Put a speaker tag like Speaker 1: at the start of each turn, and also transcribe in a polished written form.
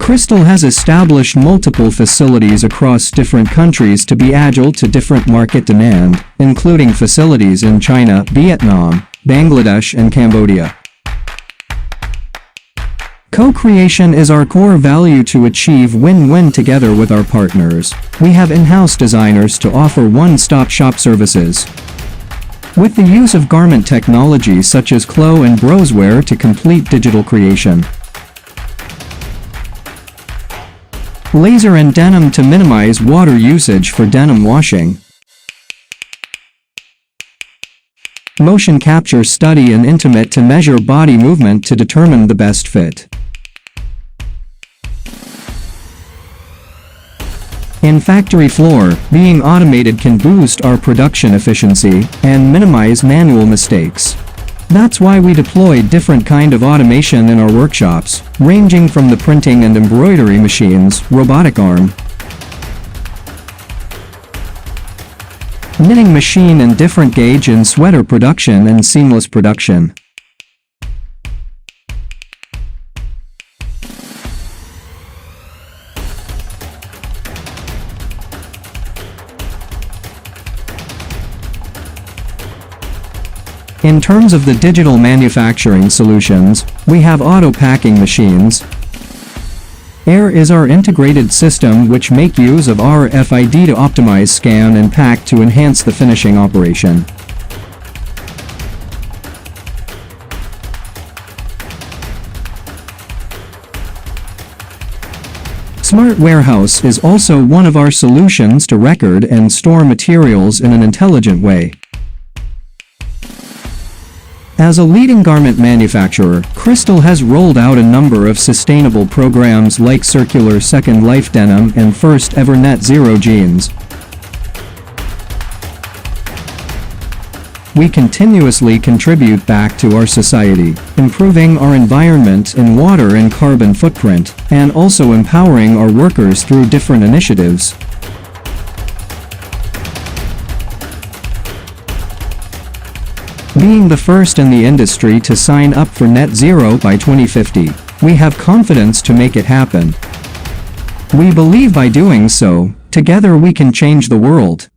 Speaker 1: Crystal has established multiple facilities across different countries to be agile to different market demand, including facilities in China, Vietnam, Bangladesh, and Cambodia. Co-creation is our core value to achieve win-win together with our partners. We have in-house designers to offer one-stop shop services. With the use of garment technology such as CoCreation and Sportswear to complete digital creation. Laser and denim to minimize water usage for denim washing. Motion capture study and intimate to measure body movement to determine the best fit. In factory floor, being automated can boost our production efficiency and minimize manual mistakes. That's why we deploy different kind of automation in our workshops, ranging from the printing and embroidery machines, robotic arm, knitting machine and different gauge and sweater production and seamless production. In terms of the digital manufacturing solutions, we have auto packing machines. Air is our integrated system which make use of RFID to optimize scan and pack to enhance the finishing operation. Smart Warehouse is also one of our solutions to record and store materials in an intelligent way. As a leading garment manufacturer, Crystal has rolled out a number of sustainable programs like Circular Second Life Denim and First Ever Net Zero Jeans. We continuously contribute back to our society, improving our environment in water and carbon footprint, and also empowering our workers through different initiatives. Being the first in the industry to sign up for net zero by 2050, we have confidence to make it happen. We believe by doing so, together we can change the world.